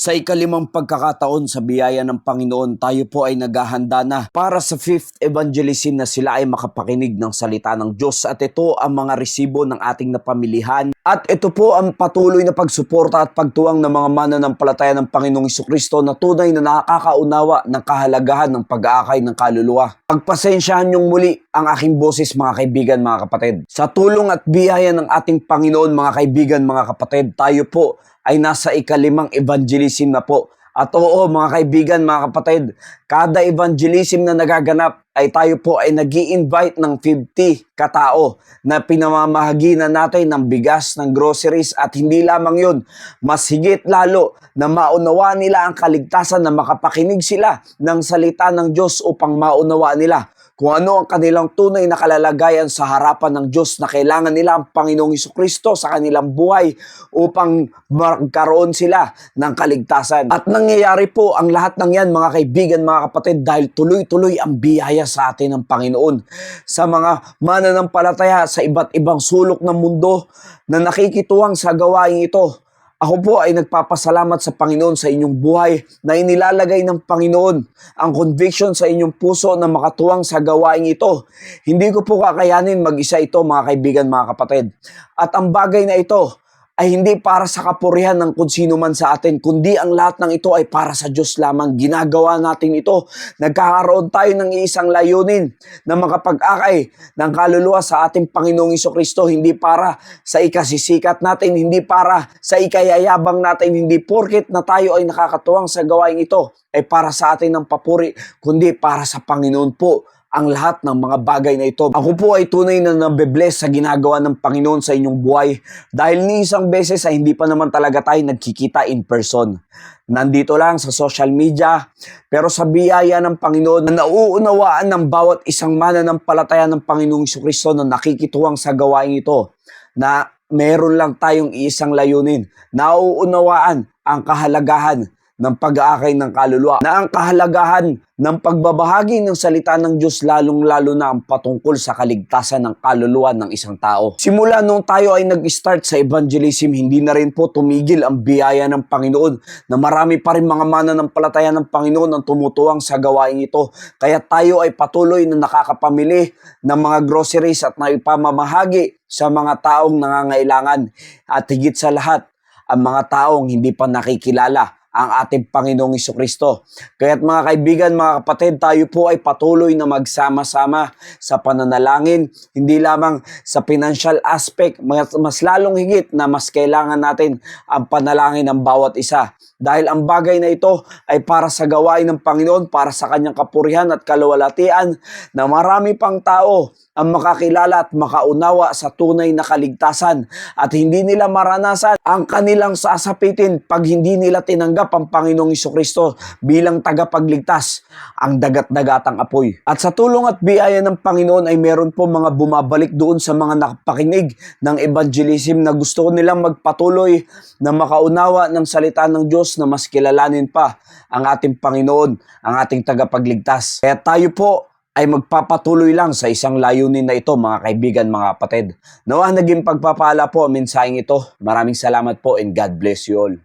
Sa ikalimang pagkakataon sa biyaya ng Panginoon, tayo po ay naghahanda na para sa fifth evangelism na sila ay makapakinig ng salita ng Diyos. At ito ang mga resibo ng ating napamilihan. At ito po ang patuloy na pagsuporta at pagtuwang ng mga mananampalataya ng Panginoong Jesucristo na tunay na nakakaunawa ng kahalagahan ng pag-aakay ng kaluluwa. Pagpasensyahan niyong muli ang aking boses, mga kaibigan, mga kapatid. Sa tulong at biyaya ng ating Panginoon, mga kaibigan, mga kapatid, tayo po ay nasa ikalimang evangelism na po. At oo, mga kaibigan, mga kapatid, kada evangelism na nagaganap ay tayo po ay nag-i-invite ng 50 katao na pinamamahaginan natin ng bigas, ng groceries, at hindi lamang yun, mas higit lalo na maunawa nila ang kaligtasan, na makapakinig sila ng salita ng Diyos upang maunawa nila kung ano ang kanilang tunay na kalalagayan sa harapan ng Diyos, na kailangan nila ang Panginoong Jesucristo sa kanilang buhay upang magkaroon sila ng kaligtasan. At nangyayari po ang lahat ng yan, mga kaibigan, mga kapatid, dahil tuloy-tuloy ang biyaya sa atin ng Panginoon. Sa mga mananampalataya sa iba't ibang sulok ng mundo na nakikituwang sa gawain ito, ako po ay nagpapasalamat sa Panginoon sa inyong buhay na inilalagay ng Panginoon ang conviction sa inyong puso na makatuwang sa gawain ito. Hindi ko po kakayanin mag-isa ito, mga kaibigan, mga kapatid. At ang bagay na ito ay hindi para sa kapurihan ng kung sino man sa atin, kundi ang lahat ng ito ay para sa Diyos lamang. Ginagawa natin ito. Nagkakaroon tayo ng isang layunin na makapag-akay ng kaluluwa sa ating Panginoong Jesucristo, hindi para sa ikasisikat natin, hindi para sa ikayayabang natin, hindi porket na tayo ay nakakatuwang sa gawain ito ay para sa atin ng papuri, kundi para sa Panginoon po ang lahat ng mga bagay na ito. Ako po ay tunay na nabe-bless sa ginagawa ng Panginoon sa inyong buhay, dahil ni isang beses ay hindi pa naman talaga tayo nagkikita in person. Nandito lang sa social media, pero sa biyaya ng Panginoon na nauunawaan ng bawat isang mananampalataya ng Panginoong Jesucristo na nakikituwang sa gawain ito, na meron lang tayong isang layunin, nauunawaan ang kahalagahan ng pag-aakay ng kaluluwa, na ang kahalagahan ng pagbabahagi ng salita ng Diyos, lalong-lalo na ang patungkol sa kaligtasan ng kaluluwa ng isang tao. Simula nung tayo ay nag-start sa evangelism, hindi na rin po tumigil ang biyaya ng Panginoon, na marami pa rin mga mananampalataya ng Panginoon ang tumutuwang sa gawain ito. Kaya tayo ay patuloy na nakakapamili ng mga groceries at naipamamahagi sa mga taong nangangailangan. At higit sa lahat, ang mga taong hindi pa nakikilala ang ating Panginoong Jesucristo. Kaya't mga kaibigan, mga kapatid, tayo po ay patuloy na magsama-sama sa pananalangin, hindi lamang sa financial aspect, mas lalong higit na mas kailangan natin ang panalangin ng bawat isa. Dahil ang bagay na ito ay para sa gawain ng Panginoon, para sa kanyang kapurihan at kaluwalhatian, na marami pang tao ang makakilala at makaunawa sa tunay na kaligtasan, at hindi nila maranasan ang kanilang sasapitin pag hindi nila tinanggap ang Panginoong Jesucristo bilang tagapagligtas, ang dagat-dagatang apoy. At sa tulong at biyaya ng Panginoon ay meron po mga bumabalik doon sa mga nakapakinig ng evangelism na gusto nilang magpatuloy na makaunawa ng salita ng Diyos, na mas kilalanin pa ang ating Panginoon, ang ating tagapagligtas. Kaya tayo po ay magpapatuloy lang sa isang layunin na ito, mga kaibigan, mga kapatid. Nawa naging pagpapala po ang mensaheng ito. Maraming salamat po and God bless you all.